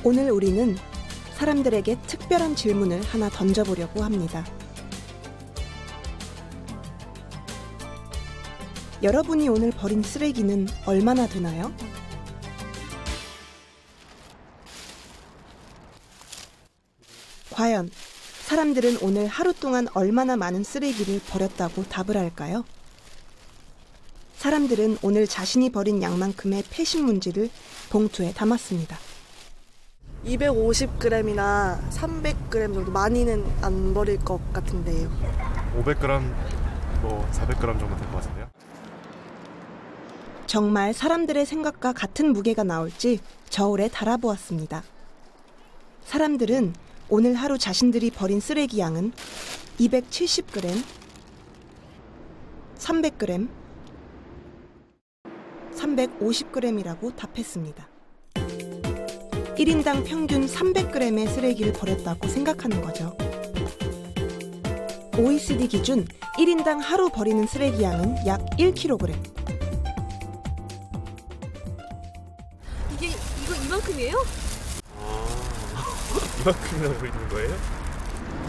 오늘 우리는 사람들에게 특별한 질문을 하나 던져보려고 합니다. 여러분이 오늘 버린 쓰레기는 얼마나 되나요? 과연 사람들은 오늘 하루 동안 얼마나 많은 쓰레기를 버렸다고 답을 할까요? 사람들은 오늘 자신이 버린 양만큼의 폐신문지를 봉투에 담았습니다. 250g이나 300g 정도, 많이는 안 버릴 것 같은데요. 500g, 400g 정도 될 것 같은데요. 정말 사람들의 생각과 같은 무게가 나올지 저울에 달아보았습니다. 사람들은 오늘 하루 자신들이 버린 쓰레기 양은 270g, 300g, 350g이라고 답했습니다. 1인당 평균 300g의 쓰레기를 버렸다고 생각하는 거죠. OECD 기준 1인당 하루 버리는 쓰레기 양은 약 1kg. 이거 이만큼이에요? 이만큼이나 보이는 거예요?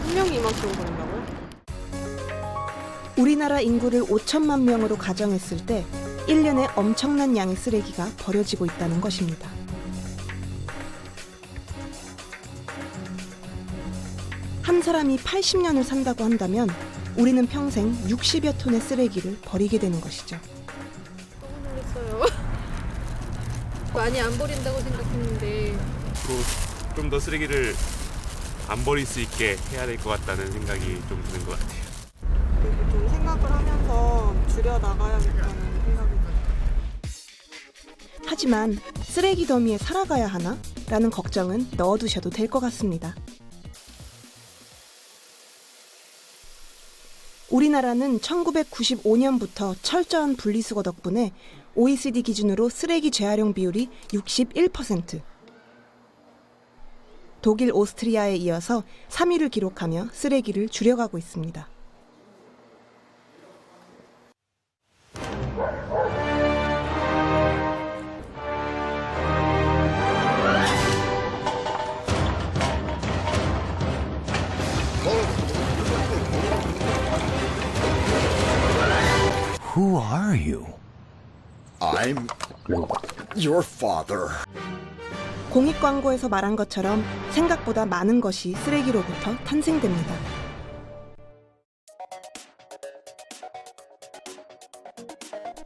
한 명이 이만큼 버린다고요? 우리나라 인구를 5천만 명으로 가정했을 때 1년에 엄청난 양의 쓰레기가 버려지고 있다는 것입니다. 한 사람이 80년을 산다고 한다면 우리는 평생 60여 톤의 쓰레기를 버리게 되는 것이죠. 너무 놀랐어요. 많이 안 버린다고 생각했는데 좀 더 쓰레기를 안 버릴 수 있게 해야 될 것 같다는 생각이 좀 드는 것 같아요. 그리고 좀 생각을 하면서 줄여나가야겠다는 생각이 들어요. 하지만 쓰레기 더미에 살아가야 하나? 라는 걱정은 넣어두셔도 될 것 같습니다. 우리나라는 1995년부터 철저한 분리수거 덕분에 OECD 기준으로 쓰레기 재활용 비율이 61%, 독일, 오스트리아에 이어서 3위를 기록하며 쓰레기를 줄여가고 있습니다. Who are you? I'm your father. 공익 광고에서 말한 것처럼 생각보다 많은 것이 쓰레기로부터 탄생됩니다.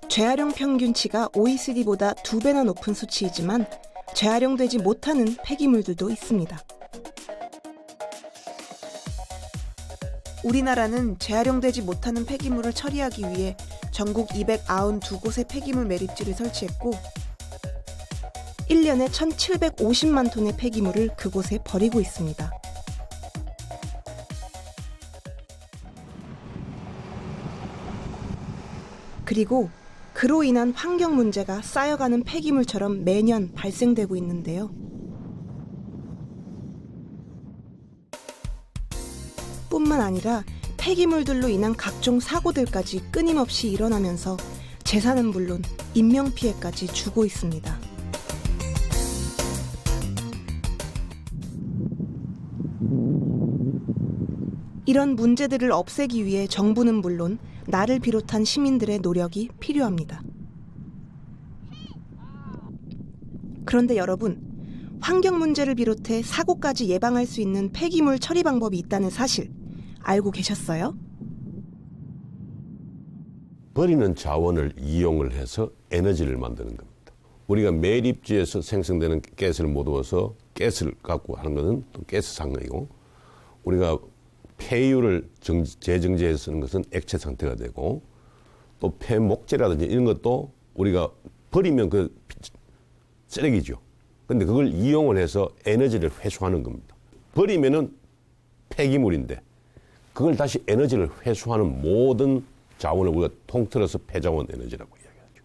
재활용 평균치가 OECD보다 2배나 높은 수치이지만 재활용되지 못하는 폐기물들도 있습니다. 우리나라는 재활용되지 못하는 폐기물을 처리하기 위해 전국 292곳의 폐기물 매립지를 설치했고 1년에 1,750만 톤의 폐기물을 그곳에 버리고 있습니다. 그리고 그로 인한 환경 문제가 쌓여가는 폐기물처럼 매년 발생되고 있는데요. 뿐만 아니라 폐기물들로 인한 각종 사고들까지 끊임없이 일어나면서 재산은 물론 인명피해까지 주고 있습니다. 이런 문제들을 없애기 위해 정부는 물론 나를 비롯한 시민들의 노력이 필요합니다. 그런데 여러분, 환경 문제를 비롯해 사고까지 예방할 수 있는 폐기물 처리 방법이 있다는 사실 알고 계셨어요? 버리는 자원을 이용을 해서 에너지를 만드는 겁니다. 우리가 매립지에서 생성되는 가스를 모두어서 가스를 갖고 하는 것은 또 가스 상황이고, 우리가 폐유를 재정제해서 쓰는 것은 액체 상태가 되고, 또 폐목재라든지 이런 것도 우리가 버리면 그 쓰레기죠. 근데 그걸 이용을 해서 에너지를 회수하는 겁니다. 버리면은 폐기물인데 그걸 다시 에너지를 회수하는 모든 자원을 우리가 통틀어서 폐자원 에너지라고 이야기하죠.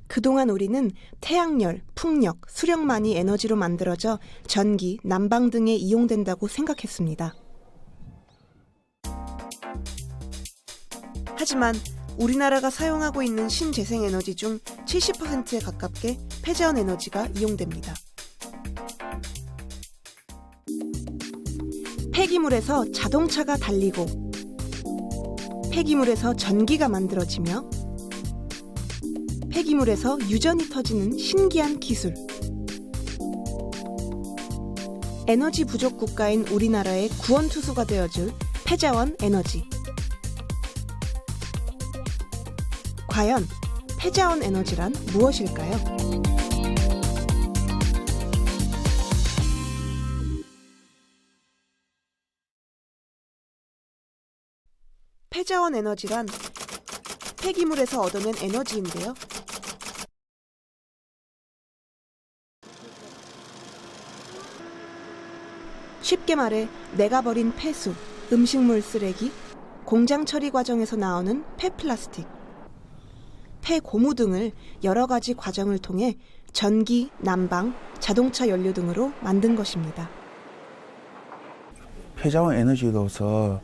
그동안 우리는 태양열, 풍력, 수력만이 에너지로 만들어져 전기, 난방 등에 이용된다고 생각했습니다. 하지만 우리나라가 사용하고 있는 신재생에너지 중 70%에 가깝게 폐자원 에너지가 이용됩니다. 폐기물에서 자동차가 달리고 폐기물에서 전기가 만들어지며 폐기물에서 유전이 터지는 신기한 기술. 에너지 부족 국가인 우리나라의 구원투수가 되어줄 폐자원 에너지. 과연 폐자원 에너지란 무엇일까요? 폐자원 에너지란 폐기물에서 얻어낸 에너지인데요. 쉽게 말해 내가 버린 폐수, 음식물 쓰레기, 공장 처리 과정에서 나오는 폐플라스틱, 폐고무 등을 여러 가지 과정을 통해 전기, 난방, 자동차 연료 등으로 만든 것입니다. 폐자원 에너지로서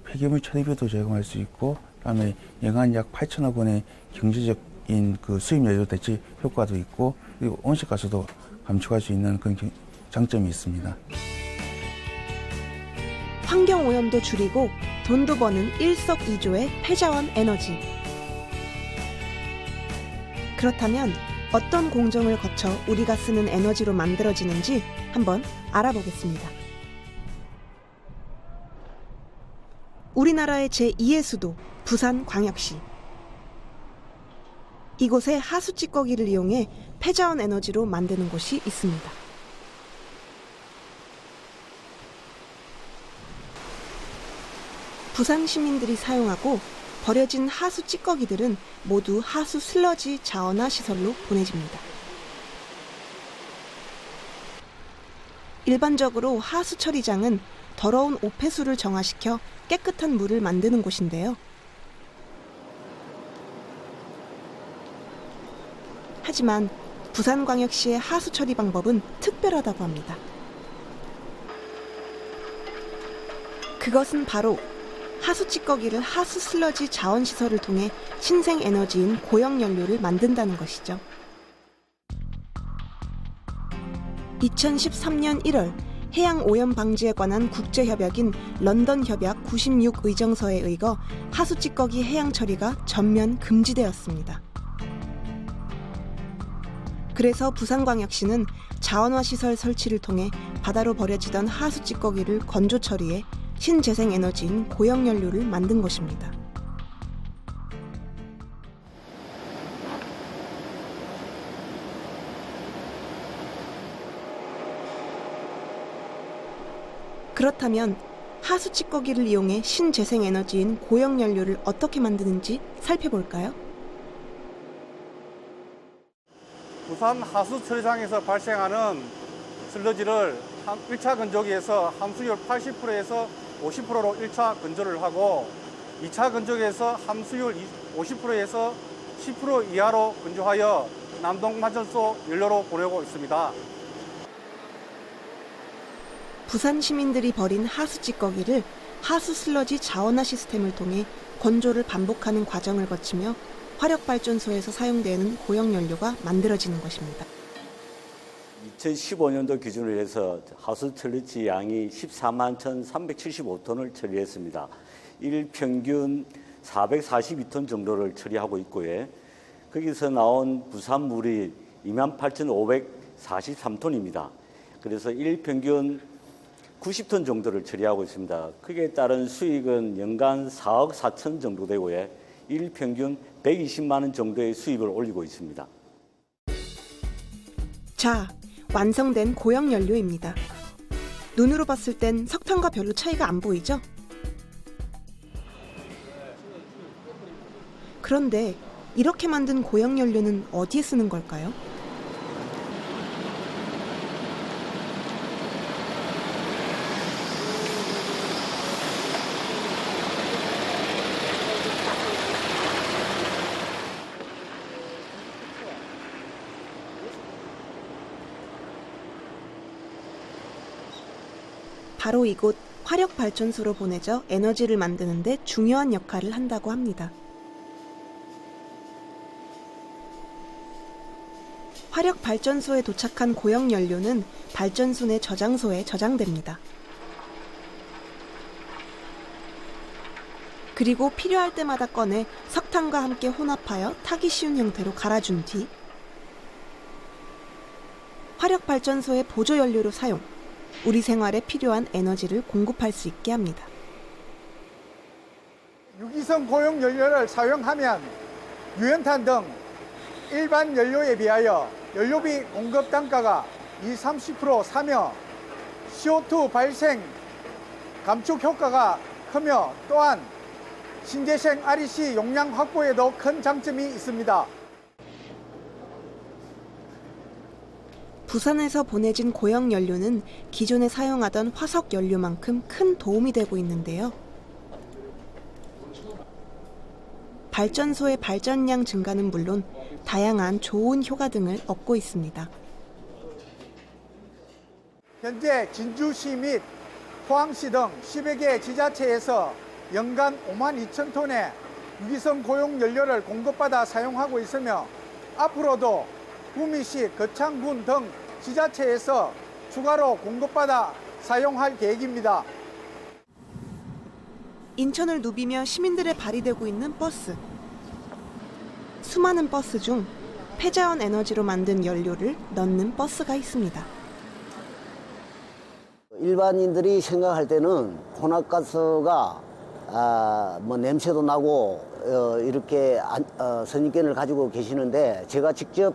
폐기물 처리비도 제공할 수 있고, 그다음에 연간 약 8천억 원의 경제적인 수입 연료 대체 효과도 있고, 그리고 온실가스도 감축할 수 있는 그런 장점이 있습니다. 환경 오염도 줄이고 돈도 버는 일석이조의 폐자원 에너지. 그렇다면 어떤 공정을 거쳐 우리가 쓰는 에너지로 만들어지는지 한번 알아보겠습니다. 우리나라의 제2의 수도 부산광역시. 이곳에 하수 찌꺼기를 이용해 폐자원 에너지로 만드는 곳이 있습니다. 부산 시민들이 사용하고 버려진 하수 찌꺼기들은 모두 하수 슬러지 자원화 시설로 보내집니다. 일반적으로 하수 처리장은 더러운 오폐수를 정화시켜 깨끗한 물을 만드는 곳인데요. 하지만 부산광역시의 하수 처리 방법은 특별하다고 합니다. 그것은 바로 하수 찌꺼기를 하수 슬러지 자원 시설을 통해 신생 에너지인 고형 연료를 만든다는 것이죠. 2013년 1월 해양 오염 방지에 관한 국제 협약인 런던 협약 96 의정서에 의거 하수 찌꺼기 해양 처리가 전면 금지되었습니다. 그래서 부산광역시는 자원화 시설 설치를 통해 바다로 버려지던 하수 찌꺼기를 건조 처리해 신재생 에너지인 고형 연료를 만든 것입니다. 그렇다면 하수 찌꺼기를 이용해 신재생 에너지인 고형 연료를 어떻게 만드는지 살펴볼까요? 부산 하수처리장에서 발생하는 슬러지를 1차 건조기에서 함수율 80%에서 50%로 1차 건조를 하고 2차 건조기에서 함수율 50%에서 10% 이하로 건조하여 남동발전소 연료로 보내고 있습니다. 부산 시민들이 버린 하수 찌꺼기를 하수 슬러지 자원화 시스템을 통해 건조를 반복하는 과정을 거치며 화력발전소에서 사용되는 고형 연료가 만들어지는 것입니다. 2015년도 기준으로 해서 하수 처리지 양이 14만 1,375톤을 처리했습니다. 일 평균 442톤 정도를 처리하고 있고요. 거기서 나온 부산물이 28,543톤입니다. 그래서 일 평균 90톤 정도를 처리하고 있습니다. 거기에 따른 수익은 연간 4억 4천 정도 되고요. 일 평균 120만 원 정도의 수입을 올리고 있습니다. 자, 완성된 고형 연료입니다. 눈으로 봤을 땐 석탄과 별로 차이가 안 보이죠? 그런데 이렇게 만든 고형 연료는 어디에 쓰는 걸까요? 바로 이곳 화력발전소로 보내져 에너지를 만드는 데 중요한 역할을 한다고 합니다. 화력 발전소에 도착한 고형 연료는 발전소 내 저장소에 저장됩니다. 그리고 필요할 때마다 꺼내 석탄과 함께 혼합하여 타기 쉬운 형태로 갈아준 뒤 화력 발전소의 보조 연료로 사용, 우리 생활에 필요한 에너지를 공급할 수 있게 합니다. 유기성 고용 연료를 사용하면 유연탄 등 일반 연료에 비하여 연료비 공급 단가가 20-30% 사며 CO2 발생 감축 효과가 크며 또한 신재생 REC 용량 확보에도 큰 장점이 있습니다. 부산에서 보내진 고형 연료는 기존에 사용하던 화석 연료만큼 큰 도움이 되고 있는데요. 발전소의 발전량 증가는 물론 다양한 좋은 효과 등을 얻고 있습니다. 현재 진주시 및 포항시 등 10여 개 지자체에서 연간 52,000톤의 유기성 고용 연료를 공급받아 사용하고 있으며 앞으로도 구미시, 거창군 등 지자체에서 추가로 공급받아 사용할 계획입니다. 인천을 누비며 시민들의 발이 되고 있는 버스. 수많은 버스 중 폐자원 에너지로 만든 연료를 넣는 버스가 있습니다. 일반인들이 생각할 때는 혼합가스가 냄새도 나고 이렇게 선입견을 가지고 계시는데 제가 직접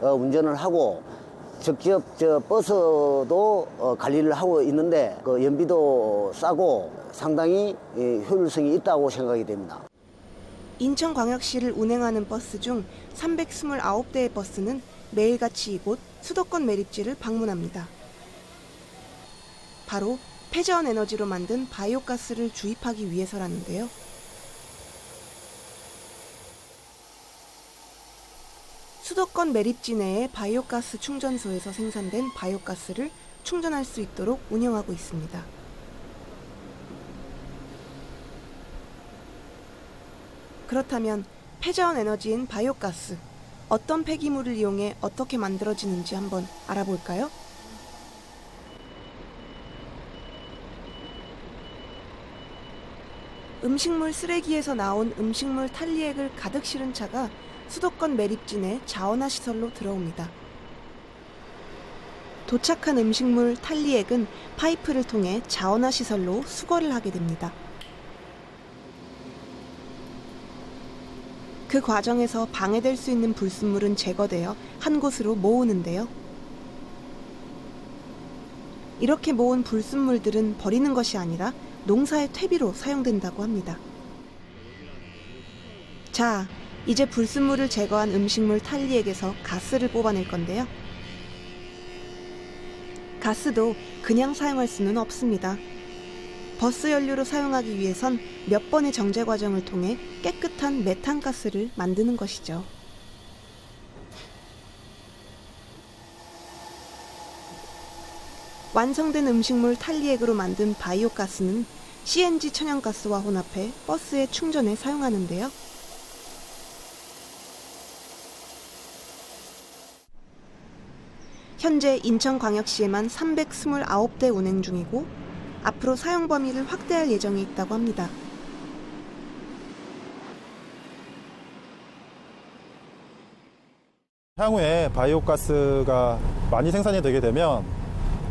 운전을 하고 직접 버스도 관리를 하고 있는데 그 연비도 싸고 상당히 효율성이 있다고 생각이 됩니다. 인천광역시를 운행하는 버스 중 329대의 버스는 매일같이 이곳 수도권 매립지를 방문합니다. 바로 폐자원 에너지로 만든 바이오가스를 주입하기 위해서라는데요. 수도권 매립지 내의 바이오가스 충전소에서 생산된 바이오가스를 충전할 수 있도록 운영하고 있습니다. 그렇다면 폐자원 에너지인 바이오가스, 어떤 폐기물을 이용해 어떻게 만들어지는지 한번 알아볼까요? 음식물 쓰레기에서 나온 음식물 탈리액을 가득 실은 차가 수도권 매립지 내 자원화 시설로 들어옵니다. 도착한 음식물 탈리액은 파이프를 통해 자원화 시설로 수거를 하게 됩니다. 그 과정에서 방해될 수 있는 불순물은 제거되어 한 곳으로 모으는데요. 이렇게 모은 불순물들은 버리는 것이 아니라 농사의 퇴비로 사용된다고 합니다. 자, 이제 불순물을 제거한 음식물 탈리액에서 가스를 뽑아낼 건데요. 가스도 그냥 사용할 수는 없습니다. 버스 연료로 사용하기 위해선 몇 번의 정제 과정을 통해 깨끗한 메탄가스를 만드는 것이죠. 완성된 음식물 탈리액으로 만든 바이오가스는 CNG 천연가스와 혼합해 버스의 충전에 사용하는데요. 현재 인천광역시에만 329대 운행 중이고 앞으로 사용 범위를 확대할 예정이 있다고 합니다. 향후에 바이오가스가 많이 생산이 되게 되면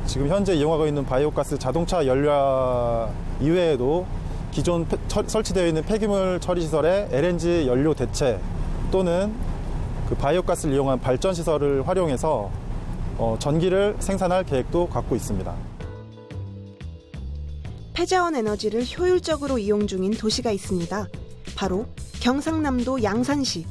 지금 현재 이용하고 있는 바이오가스 자동차 연료 이외에도 기존 설치되어 있는 폐기물 처리시설의 LNG 연료 대체 또는 그 바이오가스를 이용한 발전시설을 활용해서 전기를 생산할 계획도 갖고 있습니다. 폐자원 에너지를 효율적으로 이용 중인 도시가 있습니다. 바로 경상남도 양산시.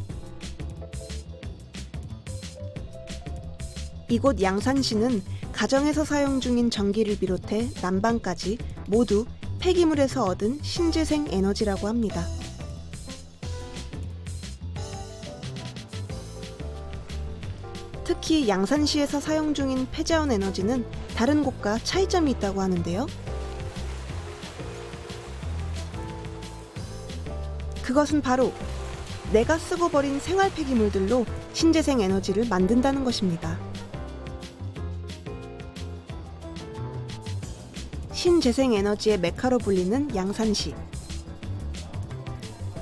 이곳 양산시는 가정에서 사용 중인 전기를 비롯해 난방까지 모두 폐기물에서 얻은 신재생 에너지라고 합니다. 특히 양산시에서 사용 중인 폐자원 에너지는 다른 곳과 차이점이 있다고 하는데요. 그것은 바로 내가 쓰고 버린 생활 폐기물들로 신재생 에너지를 만든다는 것입니다. 신재생 에너지의 메카로 불리는 양산시.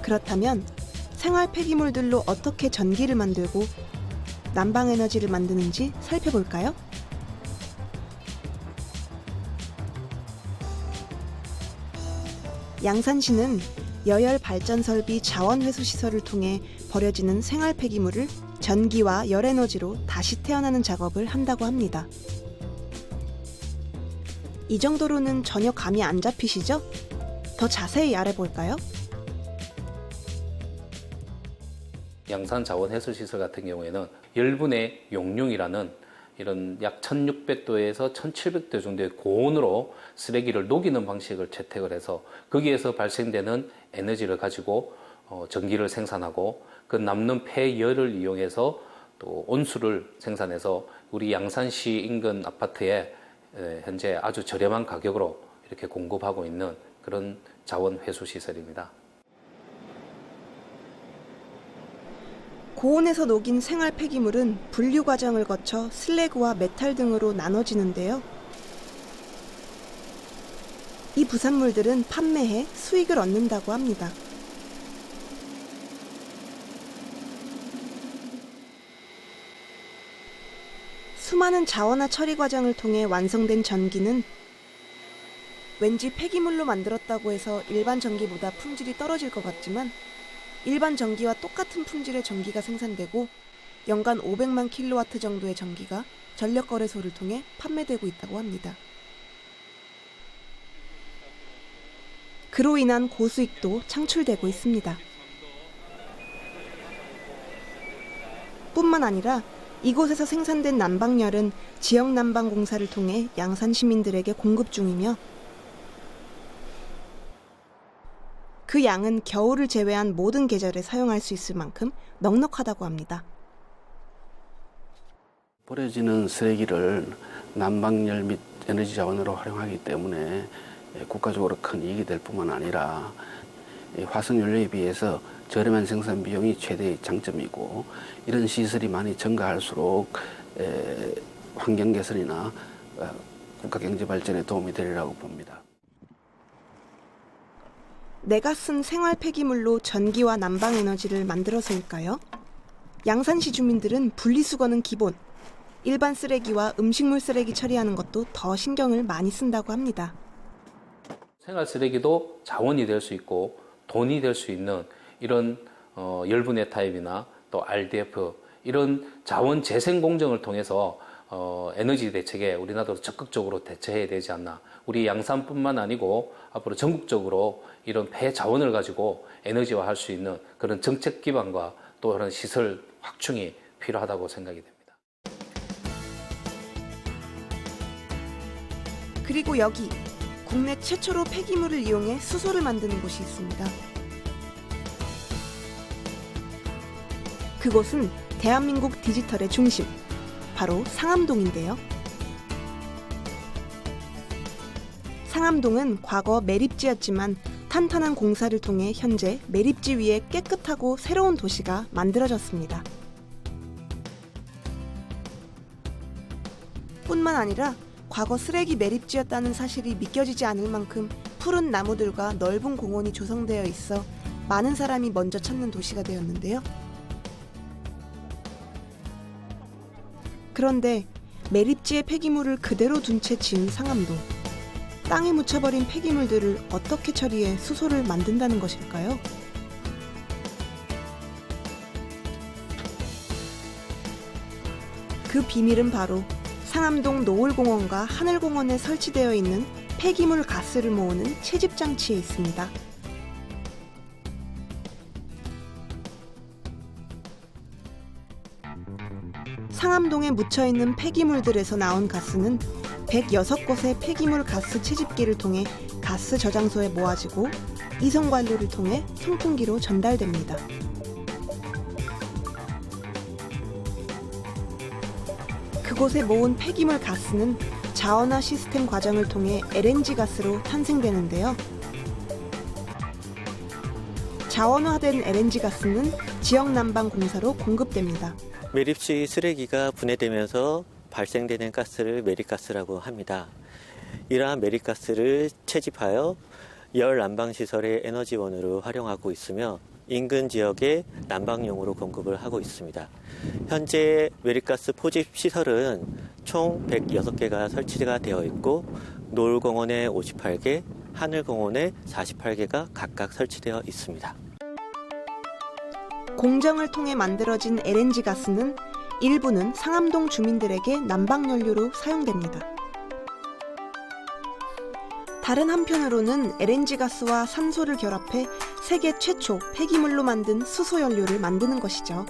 그렇다면 생활 폐기물들로 어떻게 전기를 만들고 난방 에너지를 만드는지 살펴볼까요? 양산시는 여열 발전 설비 자원 회수 시설을 통해 버려지는 생활 폐기물을 전기와 열 에너지로 다시 태어나는 작업을 한다고 합니다. 이 정도로는 전혀 감이 안 잡히시죠? 더 자세히 알아볼까요? 양산 자원 해수 시설 같은 경우에는 열분의 용융이라는 이런 약 1600도에서 1700도 정도의 고온으로 쓰레기를 녹이는 방식을 채택을 해서 거기에서 발생되는 에너지를 가지고 전기를 생산하고 그 남는 폐열을 이용해서 또 온수를 생산해서 우리 양산시 인근 아파트에 현재 아주 저렴한 가격으로 이렇게 공급하고 있는 그런 자원 회수 시설입니다. 고온에서 녹인 생활 폐기물은 분류 과정을 거쳐 슬래그와 메탈 등으로 나눠지는데요. 이 부산물들은 판매해 수익을 얻는다고 합니다. 수많은 자원화 처리 과정을 통해 완성된 전기는 왠지 폐기물로 만들었다고 해서 일반 전기보다 품질이 떨어질 것 같지만 일반 전기와 똑같은 품질의 전기가 생산되고 연간 500만 킬로와트 정도의 전기가 전력거래소를 통해 판매되고 있다고 합니다. 그로 인한 고수익도 창출되고 있습니다. 뿐만 아니라 이곳에서 생산된 난방열은 지역 난방공사를 통해 양산 시민들에게 공급 중이며 그 양은 겨울을 제외한 모든 계절에 사용할 수 있을 만큼 넉넉하다고 합니다. 버려지는 쓰레기를 난방열 및 에너지 자원으로 활용하기 때문에 국가적으로 큰 이익이 될 뿐만 아니라 화석연료에 비해서 저렴한 생산 비용이 최대의 장점이고 이런 시설이 많이 증가할수록 환경 개선이나 국가 경제 발전에 도움이 되리라고 봅니다. 내가 쓴 생활 폐기물로 전기와 난방 에너지를 만들어서일까요? 양산시 주민들은 분리수거는 기본, 일반 쓰레기와 음식물 쓰레기 처리하는 것도 더 신경을 많이 쓴다고 합니다. 생활 쓰레기도 자원이 될 수 있고 돈이 될 수 있는 이런 열분해 타입이나 또 RDF 이런 자원 재생 공정을 통해서 에너지 대책에 우리나라도 적극적으로 대처해야 되지 않나. 우리 양산뿐만 아니고 앞으로 전국적으로 이런 폐 자원을 가지고 에너지화할 수 있는 그런 정책 기반과 또 그런 시설 확충이 필요하다고 생각이 됩니다. 그리고 여기 국내 최초로 폐기물을 이용해 수소를 만드는 곳이 있습니다. 그곳은 대한민국 디지털의 중심, 바로 상암동인데요. 상암동은 과거 매립지였지만 탄탄한 공사를 통해 현재 매립지 위에 깨끗하고 새로운 도시가 만들어졌습니다. 뿐만 아니라 과거 쓰레기 매립지였다는 사실이 믿겨지지 않을 만큼 푸른 나무들과 넓은 공원이 조성되어 있어 많은 사람이 먼저 찾는 도시가 되었는데요. 그런데 매립지의 폐기물을 그대로 둔 채 지은 상암동. 땅에 묻혀버린 폐기물들을 어떻게 처리해 수소를 만든다는 것일까요? 그 비밀은 바로 상암동 노을공원과 하늘공원에 설치되어 있는 폐기물 가스를 모으는 채집장치에 있습니다. 상암동에 묻혀있는 폐기물들에서 나온 가스는 106곳의 폐기물 가스 채집기를 통해 가스 저장소에 모아지고 이송 관로를 통해 송풍기로 전달됩니다. 그곳에 모은 폐기물 가스는 자원화 시스템 과정을 통해 LNG 가스로 탄생되는데요. 자원화된 LNG 가스는 지역 난방 공사로 공급됩니다. 매립지 쓰레기가 분해되면서 발생되는 가스를 매립가스라고 합니다. 이러한 매립가스를 채집하여 열 난방시설의 에너지원으로 활용하고 있으며 인근 지역에 난방용으로 공급을 하고 있습니다. 현재 매립가스 포집 시설은 총 106개가 설치가 되어 있고 노을공원에 58개, 하늘공원에 48개가 각각 설치되어 있습니다. 공정을 통해 만들어진 LNG 가스는 일부는 상암동 주민들에게 난방연료로 사용됩니다. 다른 한편으로는 LNG 가스와 산소를 결합해 세계 최초 폐기물로 만든 수소연료를 만드는 것이죠.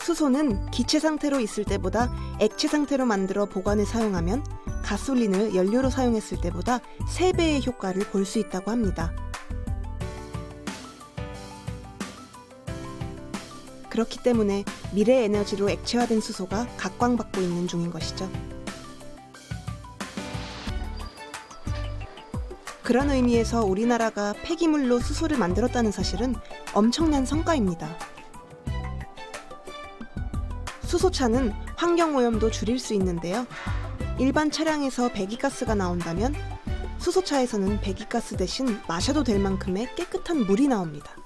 수소는 기체 상태로 있을 때보다 액체 상태로 만들어 보관에 사용하면 가솔린을 연료로 사용했을 때보다 3배의 효과를 볼 수 있다고 합니다. 그렇기 때문에 미래 에너지로 액체화된 수소가 각광받고 있는 중인 것이죠. 그런 의미에서 우리나라가 폐기물로 수소를 만들었다는 사실은 엄청난 성과입니다. 수소차는 환경오염도 줄일 수 있는데요. 일반 차량에서 배기가스가 나온다면 수소차에서는 배기가스 대신 마셔도 될 만큼의 깨끗한 물이 나옵니다.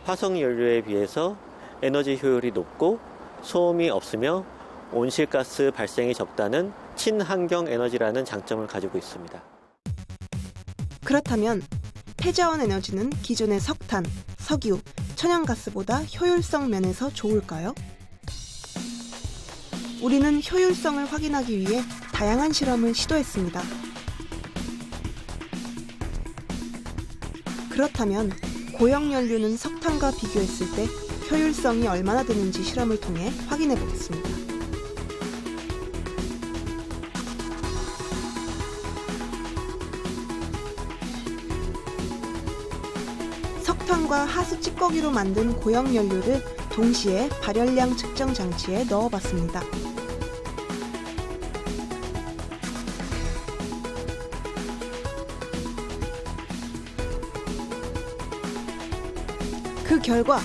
화석연료에 비해서 에너지 효율이 높고 소음이 없으며 온실가스 발생이 적다는 친환경 에너지라는 장점을 가지고 있습니다. 그렇다면 폐자원 에너지는 기존의 석탄, 석유, 천연가스보다 효율성 면에서 좋을까요? 우리는 효율성을 확인하기 위해 다양한 실험을 시도했습니다. 그렇다면 고형연료는 석탄과 비교했을 때 효율성이 얼마나 되는지 실험을 통해 확인해 보겠습니다. 석탄과 하수 찌꺼기로 만든 고형연료를 동시에 발열량 측정 장치에 넣어봤습니다. 그 결과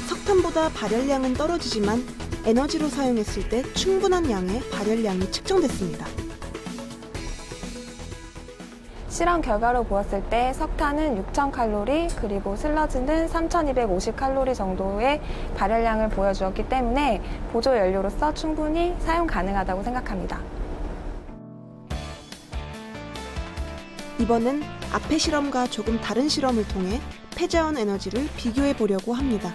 석탄보다 발열량은 떨어지지만 에너지로 사용했을 때 충분한 양의 발열량이 측정됐습니다. 실험 결과로 보았을 때 석탄은 6,000칼로리 그리고 슬러지는 3,250칼로리 정도의 발열량을 보여주었기 때문에 보조 연료로서 충분히 사용 가능하다고 생각합니다. 이번엔 앞의 실험과 조금 다른 실험을 통해 폐자원 에너지를 비교해 보려고 합니다.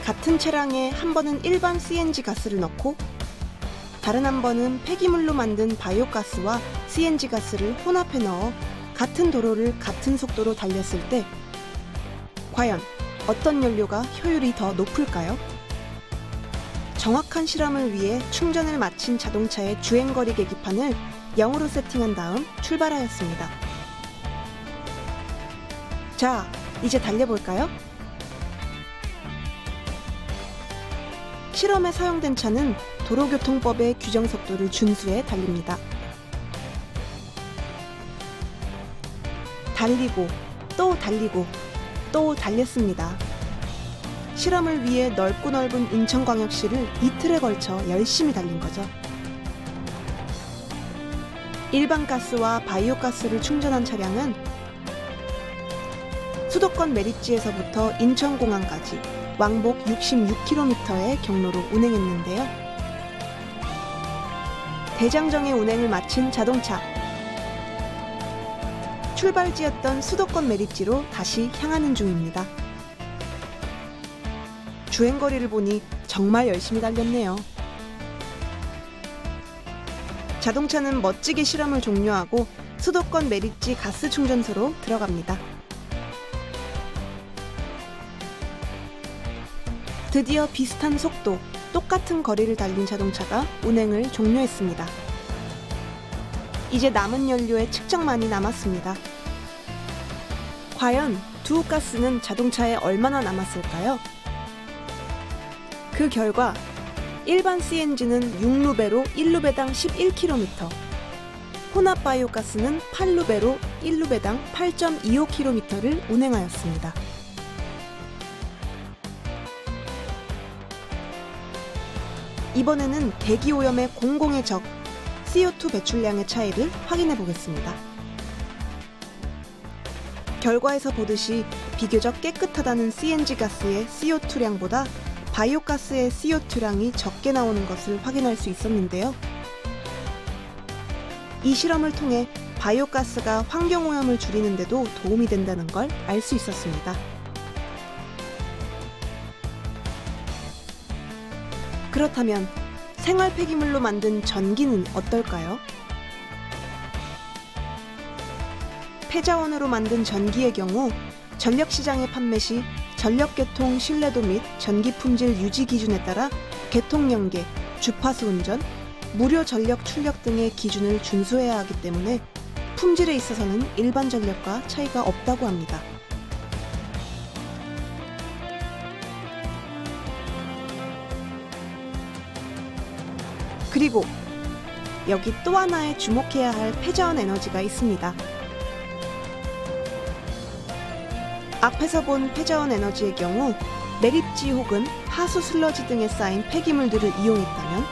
같은 차량에 한 번은 일반 CNG 가스를 넣고 다른 한 번은 폐기물로 만든 바이오가스와 CNG 가스를 혼합해 넣어 같은 도로를 같은 속도로 달렸을 때 과연 어떤 연료가 효율이 더 높을까요? 정확한 실험을 위해 충전을 마친 자동차의 주행거리 계기판을 0으로 세팅한 다음 출발하였습니다. 자, 이제 달려볼까요? 실험에 사용된 차는 도로교통법의 규정 속도를 준수해 달립니다. 달리고 또 달리고 또 달렸습니다. 실험을 위해 넓고 넓은 인천광역시를 이틀에 걸쳐 열심히 달린 거죠. 일반 가스와 바이오가스를 충전한 차량은 수도권 매립지에서부터 인천공항까지 왕복 66km의 경로로 운행했는데요. 대장정의 운행을 마친 자동차. 출발지였던 수도권 매립지로 다시 향하는 중입니다. 주행거리를 보니 정말 열심히 달렸네요. 자동차는 멋지게 실험을 종료하고 수도권 매립지 가스 충전소로 들어갑니다. 드디어 비슷한 속도, 똑같은 거리를 달린 자동차가 운행을 종료했습니다. 이제 남은 연료의 측정만이 남았습니다. 과연 두 가스는 자동차에 얼마나 남았을까요? 그 결과 일반 CNG는 6루베로 1루베당 11km, 혼합 바이오가스는 8루베로 1루베당 8.25km를 운행하였습니다. 이번에는 대기오염의 공공의 적, CO2 배출량의 차이를 확인해 보겠습니다. 결과에서 보듯이 비교적 깨끗하다는 CNG 가스의 CO2량보다 바이오가스의 CO2량이 적게 나오는 것을 확인할 수 있었는데요. 이 실험을 통해 바이오가스가 환경오염을 줄이는 데도 도움이 된다는 걸 알 수 있었습니다. 그렇다면 생활 폐기물로 만든 전기는 어떨까요? 폐자원으로 만든 전기의 경우 전력시장의 판매 시 전력계통 신뢰도 및 전기 품질 유지 기준에 따라 계통연계, 주파수 운전, 무료 전력 출력 등의 기준을 준수해야 하기 때문에 품질에 있어서는 일반 전력과 차이가 없다고 합니다. 그리고 여기 또 하나의 주목해야 할 폐자원 에너지가 있습니다. 앞에서 본 폐자원 에너지의 경우 매립지 혹은 하수 슬러지 등에 쌓인 폐기물들을 이용했다면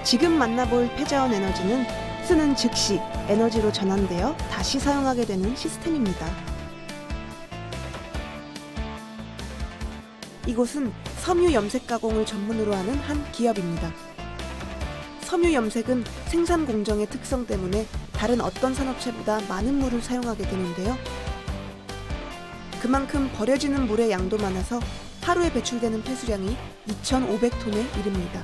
지금 만나볼 폐자원 에너지는 쓰는 즉시 에너지로 전환되어 다시 사용하게 되는 시스템입니다. 이곳은 섬유 염색 가공을 전문으로 하는 한 기업입니다. 섬유 염색은 생산 공정의 특성 때문에 다른 어떤 산업체보다 많은 물을 사용하게 되는데요. 그만큼 버려지는 물의 양도 많아서 하루에 배출되는 폐수량이 2,500톤에 이릅니다.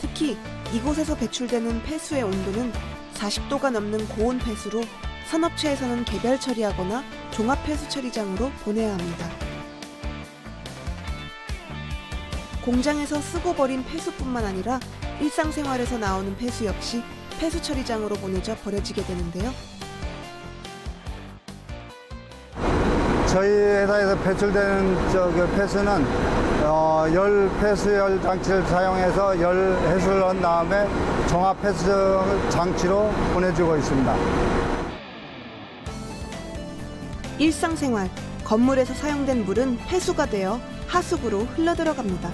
특히 이곳에서 배출되는 폐수의 온도는 40도가 넘는 고온 폐수로 산업체에서는 개별 처리하거나 종합 폐수 처리장으로 보내야 합니다. 공장에서 쓰고 버린 폐수뿐만 아니라 일상생활에서 나오는 폐수 역시 폐수 처리장으로 보내져 버려지게 되는데요. 저희 회사에서 배출되는 폐수는 열 폐수열 장치를 사용해서 열 해수를 한 다음에 종합 폐수 장치로 보내주고 있습니다. 일상생활, 건물에서 사용된 물은 폐수가 되어 하수구로 흘러들어갑니다.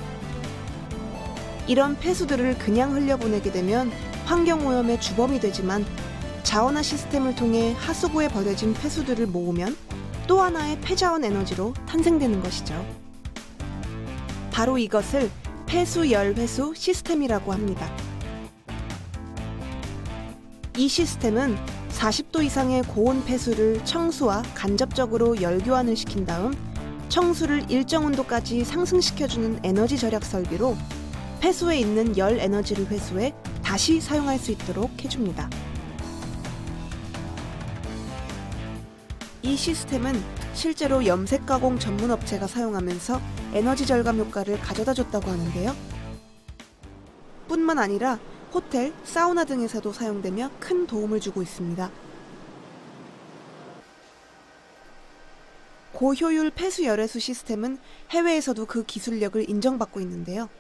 이런 폐수들을 그냥 흘려보내게 되면 환경오염의 주범이 되지만 자원화 시스템을 통해 하수구에 버려진 폐수들을 모으면 또 하나의 폐자원 에너지로 탄생되는 것이죠. 바로 이것을 폐수열회수 시스템이라고 합니다. 이 시스템은 40도 이상의 고온 폐수를 청수와 간접적으로 열교환을 시킨 다음 청수를 일정 온도까지 상승시켜주는 에너지 절약 설비로 폐수에 있는 열 에너지를 회수해 다시 사용할 수 있도록 해줍니다. 이 시스템은 실제로 염색 가공 전문 업체가 사용하면서 에너지 절감 효과를 가져다 줬다고 하는데요. 뿐만 아니라 호텔, 사우나 등에서도 사용되며 큰 도움을 주고 있습니다. 고효율 폐수 열회수 시스템은 해외에서도 그 기술력을 인정받고 있는데요.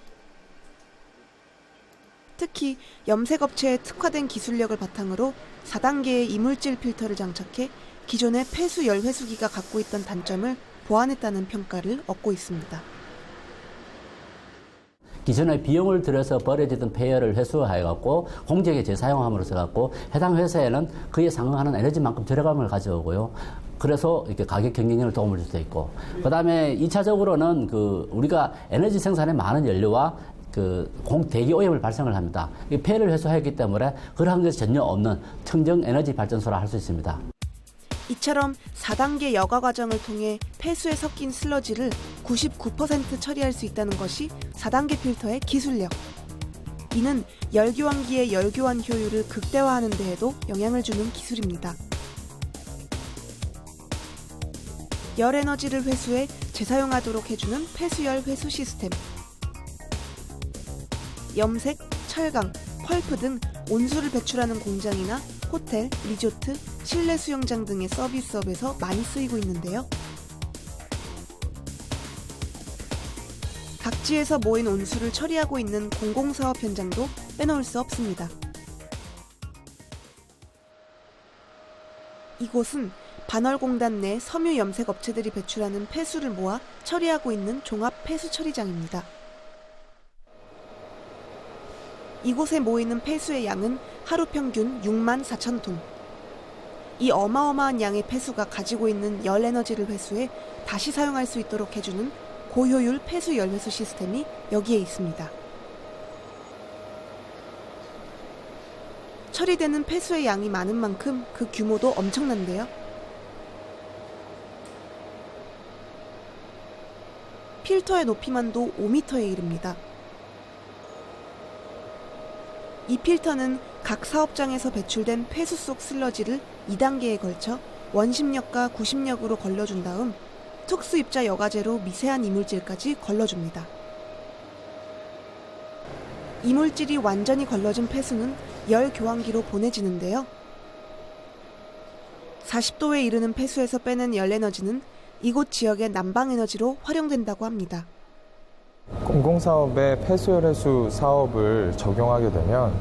특히 염색업체에 특화된 기술력을 바탕으로 4단계의 이물질 필터를 장착해 기존의 폐수 열회수기가 갖고 있던 단점을 보완했다는 평가를 얻고 있습니다. 기존의 비용을 들여서 버려지던 폐열을 회수해갖고 공정에 재사용함으로써 갖고 해당 회사에는 그에 상응하는 에너지만큼 절감을 가져오고요. 그래서 이렇게 가격 경쟁력을 도움을 줄 수 있고, 그 다음에 2차적으로는 우리가 에너지 생산에 많은 연료와 대기 오염을 발생을 합니다. 이 폐를 회수하기 때문에 그러한 것이 전혀 없는 청정 에너지 발전소라 할 수 있습니다. 이처럼 4단계 여과 과정을 통해 폐수에 섞인 슬러지를 99% 처리할 수 있다는 것이 4단계 필터의 기술력. 이는 열교환기의 열교환 효율을 극대화하는 데에도 영향을 주는 기술입니다. 열 에너지를 회수해 재사용하도록 해주는 폐수열 회수 시스템. 염색, 철강, 펄프 등 온수를 배출하는 공장이나 호텔, 리조트, 실내 수영장 등의 서비스업에서 많이 쓰이고 있는데요. 각지에서 모인 온수를 처리하고 있는 공공사업 현장도 빼놓을 수 없습니다. 이곳은 반월공단 내 섬유 염색 업체들이 배출하는 폐수를 모아 처리하고 있는 종합 폐수 처리장입니다. 이곳에 모이는 폐수의 양은 하루 평균 6만 4천 톤. 이 어마어마한 양의 폐수가 가지고 있는 열 에너지를 회수해 다시 사용할 수 있도록 해주는 고효율 폐수 열회수 시스템이 여기에 있습니다. 처리되는 폐수의 양이 많은 만큼 그 규모도 엄청난데요. 필터의 높이만도 5m에 이릅니다. 이 필터는 각 사업장에서 배출된 폐수 속 슬러지를 2단계에 걸쳐 원심력과 구심력으로 걸러준 다음 특수 입자 여과제로 미세한 이물질까지 걸러줍니다. 이물질이 완전히 걸러진 폐수는 열 교환기로 보내지는데요. 40도에 이르는 폐수에서 빼는 열 에너지는 이곳 지역의 난방 에너지로 활용된다고 합니다. 공공사업의 폐수열 회수 사업을 적용하게 되면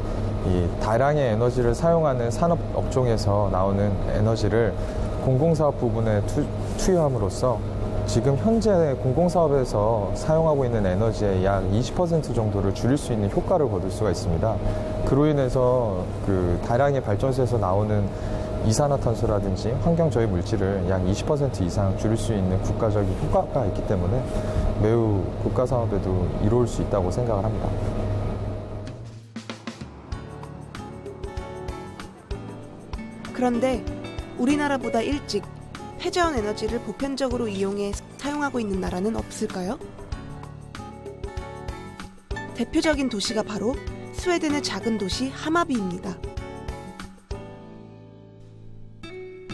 이 다량의 에너지를 사용하는 산업 업종에서 나오는 에너지를 공공사업 부분에 투여함으로써 지금 현재 공공사업에서 사용하고 있는 에너지의 약 20% 정도를 줄일 수 있는 효과를 거둘 수가 있습니다. 그로 인해서 그 다량의 발전소에서 나오는 이산화탄소라든지 환경 저해 물질을 약 20% 이상 줄일 수 있는 국가적인 효과가 있기 때문에 매우 국가 사업에도 이로울 수 있다고 생각을 합니다. 그런데 우리나라보다 일찍 폐자원 에너지를 보편적으로 이용해 사용하고 있는 나라는 없을까요? 대표적인 도시가 바로 스웨덴의 작은 도시 하마비입니다.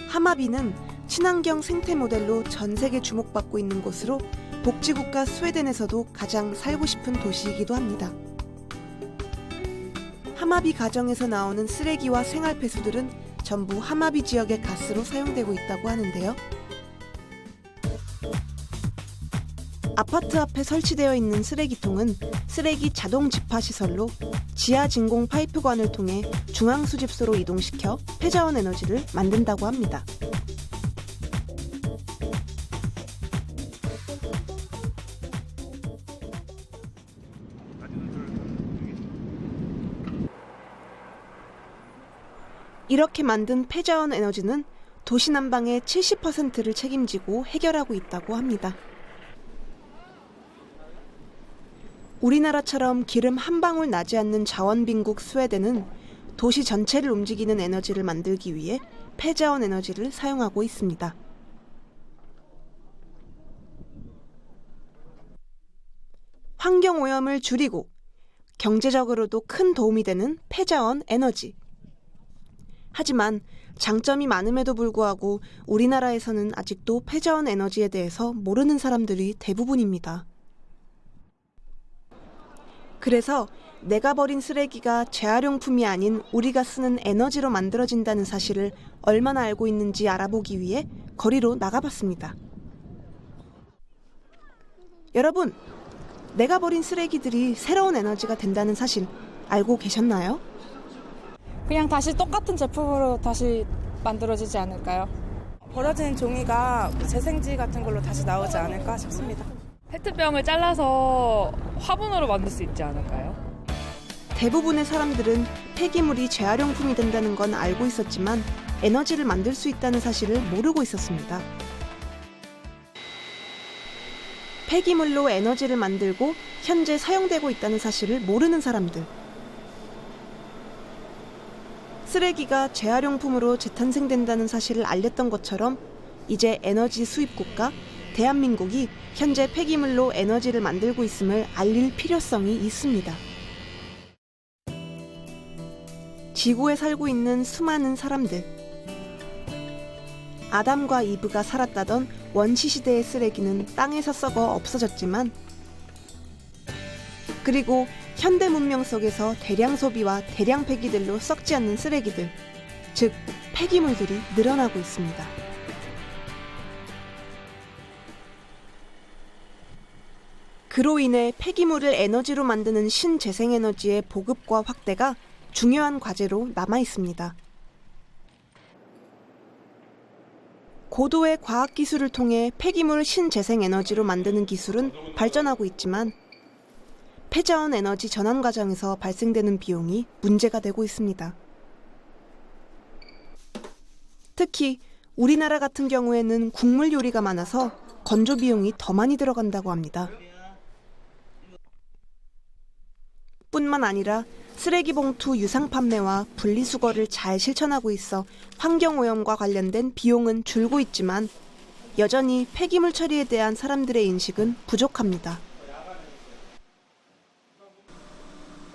하마비는 친환경 생태 모델로 전 세계 주목받고 있는 곳으로 복지국가 스웨덴에서도 가장 살고 싶은 도시이기도 합니다. 하마비 가정에서 나오는 쓰레기와 생활폐수들은 전부 하마비 지역의 가스로 사용되고 있다고 하는데요. 아파트 앞에 설치되어 있는 쓰레기통은 쓰레기 자동 집화 시설로 지하 진공 파이프관을 통해 중앙 수집소로 이동시켜 폐자원 에너지를 만든다고 합니다. 이렇게 만든 폐자원 에너지는 도시 난방의 70%를 책임지고 해결하고 있다고 합니다. 우리나라처럼 기름 한 방울 나지 않는 자원빈국 스웨덴은 도시 전체를 움직이는 에너지를 만들기 위해 폐자원 에너지를 사용하고 있습니다. 환경오염을 줄이고 경제적으로도 큰 도움이 되는 폐자원 에너지. 하지만 장점이 많음에도 불구하고 우리나라에서는 아직도 폐자원 에너지에 대해서 모르는 사람들이 대부분입니다. 그래서 내가 버린 쓰레기가 재활용품이 아닌 우리가 쓰는 에너지로 만들어진다는 사실을 얼마나 알고 있는지 알아보기 위해 거리로 나가봤습니다. 여러분, 내가 버린 쓰레기들이 새로운 에너지가 된다는 사실 알고 계셨나요? 그냥 다시 똑같은 제품으로 다시 만들어지지 않을까요? 버려진 종이가 재생지 같은 걸로 다시 나오지 않을까 싶습니다. 페트병을 잘라서 화분으로 만들 수 있지 않을까요? 대부분의 사람들은 폐기물이 재활용품이 된다는 건 알고 있었지만 에너지를 만들 수 있다는 사실을 모르고 있었습니다. 폐기물로 에너지를 만들고 현재 사용되고 있다는 사실을 모르는 사람들. 쓰레기가 재활용품으로 재탄생된다는 사실을 알렸던 것처럼 이제 에너지 수입국가 대한민국이 현재 폐기물로 에너지를 만들고 있음을 알릴 필요성이 있습니다. 지구에 살고 있는 수많은 사람들. 아담과 이브가 살았다던 원시시대의 쓰레기는 땅에서 썩어 없어졌지만, 그리고 현대 문명 속에서 대량 소비와 대량 폐기들로 썩지 않는 쓰레기들, 즉 폐기물들이 늘어나고 있습니다. 그로 인해 폐기물을 에너지로 만드는 신재생에너지의 보급과 확대가 중요한 과제로 남아 있습니다. 고도의 과학기술을 통해 폐기물 신재생에너지로 만드는 기술은 발전하고 있지만 폐자원 에너지 전환 과정에서 발생되는 비용이 문제가 되고 있습니다. 특히 우리나라 같은 경우에는 국물 요리가 많아서 건조 비용이 더 많이 들어간다고 합니다. 뿐만 아니라 쓰레기 봉투 유상 판매와 분리수거를 잘 실천하고 있어 환경오염과 관련된 비용은 줄고 있지만 여전히 폐기물 처리에 대한 사람들의 인식은 부족합니다.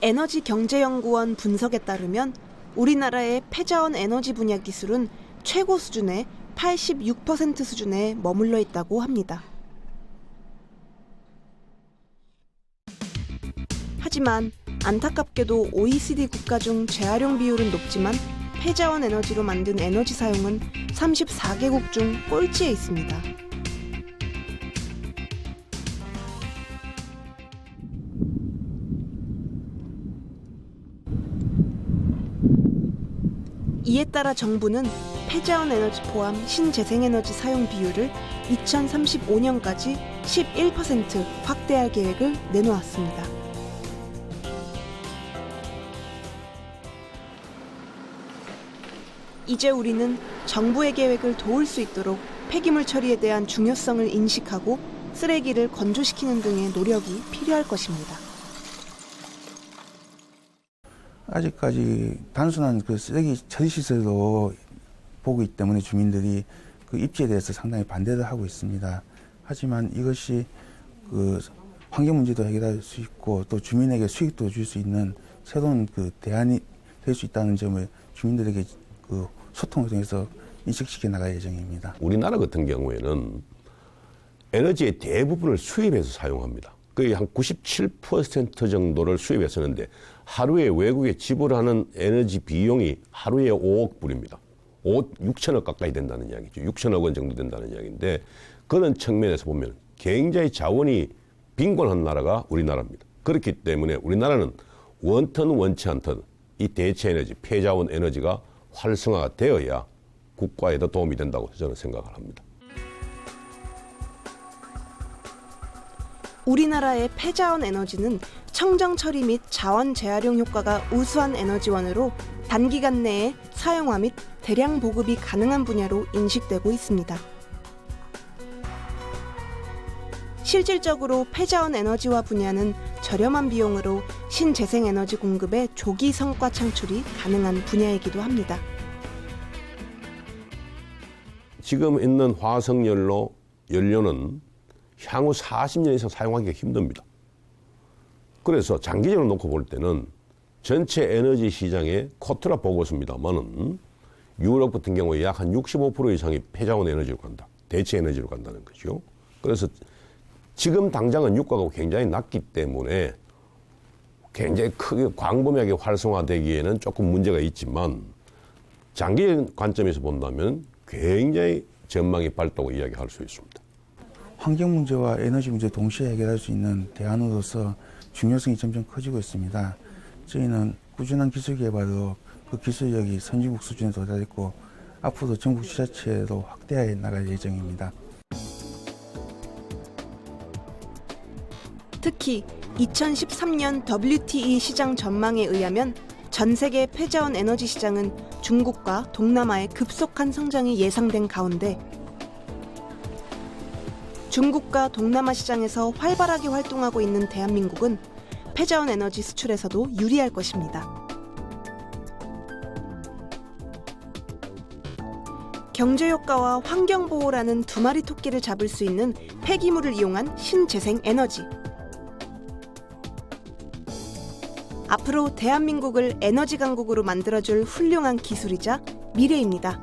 에너지경제연구원 분석에 따르면 우리나라의 폐자원 에너지 분야 기술은 최고 수준의 86% 수준에 머물러 있다고 합니다. 하지만 안타깝게도 OECD 국가 중 재활용 비율은 높지만 폐자원 에너지로 만든 에너지 사용은 34개국 중 꼴찌에 있습니다. 이에 따라 정부는 폐자원 에너지 포함 신재생에너지 사용 비율을 2035년까지 11% 확대할 계획을 내놓았습니다. 이제 우리는 정부의 계획을 도울 수 있도록 폐기물 처리에 대한 중요성을 인식하고 쓰레기를 건조시키는 등의 노력이 필요할 것입니다. 아직까지 단순한 그 쓰레기 처리 시설로 보고 있기 때문에 주민들이 그 입지에 대해서 상당히 반대를 하고 있습니다. 하지만 이것이 그 환경 문제도 해결할 수 있고 또 주민에게 수익도 줄 수 있는 새로운 그 대안이 될 수 있다는 점을 주민들에게 그 소통을 통해서 인식시켜 나갈 예정입니다. 우리나라 같은 경우에는 에너지의 대부분을 수입해서 사용합니다. 거의 한 97% 정도를 수입해서 쓰는데 하루에 외국에 지불하는 에너지 비용이 하루에 5억 불입니다. 6천억 가까이 된다는 이야기죠. 6천억 원 정도 된다는 이야기인데 그런 측면에서 보면 굉장히 자원이 빈곤한 나라가 우리나라입니다. 그렇기 때문에 우리나라는 원턴 원치 않던 이 대체 에너지, 폐자원 에너지가 활성화가 되어야 국가에도 도움이 된다고 저는 생각을 합니다. 우리나라의 폐자원 에너지는 청정 처리 및 자원 재활용 효과가 우수한 에너지원으로 단기간 내에 사용화 및 대량 보급이 가능한 분야로 인식되고 있습니다. 실질적으로 폐자원 에너지화 분야는 저렴한 비용으로 신재생 에너지 공급의 조기 성과 창출이 가능한 분야이기도 합니다. 지금 있는 화석연료 연료는 향후 40년 이상 사용하기가 힘듭니다. 그래서 장기적으로 놓고 볼 때는 전체 에너지 시장의 코트라 보고서입니다만은 유럽 같은 경우에 약 한 65% 이상이 폐자원 에너지로 간다. 대체 에너지로 간다는 거죠. 그래서 지금 당장은 유가가 굉장히 낮기 때문에 굉장히 크게 광범위하게 활성화되기에는 조금 문제가 있지만 장기 관점에서 본다면 굉장히 전망이 밝다고 이야기할 수 있습니다. 환경 문제와 에너지 문제 동시에 해결할 수 있는 대안으로서 중요성이 점점 커지고 있습니다. 저희는 꾸준한 기술 개발로 그 기술력이 선진국 수준에 도달했고 앞으로 전국 지자체로 확대해 나갈 예정입니다. 특히 2013년 WTE 시장 전망에 의하면 전 세계 폐자원 에너지 시장은 중국과 동남아의 급속한 성장이 예상된 가운데 중국과 동남아 시장에서 활발하게 활동하고 있는 대한민국은 폐자원 에너지 수출에서도 유리할 것입니다. 경제효과와 환경보호라는 두 마리 토끼를 잡을 수 있는 폐기물을 이용한 신재생 에너지. 앞으로 대한민국을 에너지 강국으로 만들어줄 훌륭한 기술이자 미래입니다.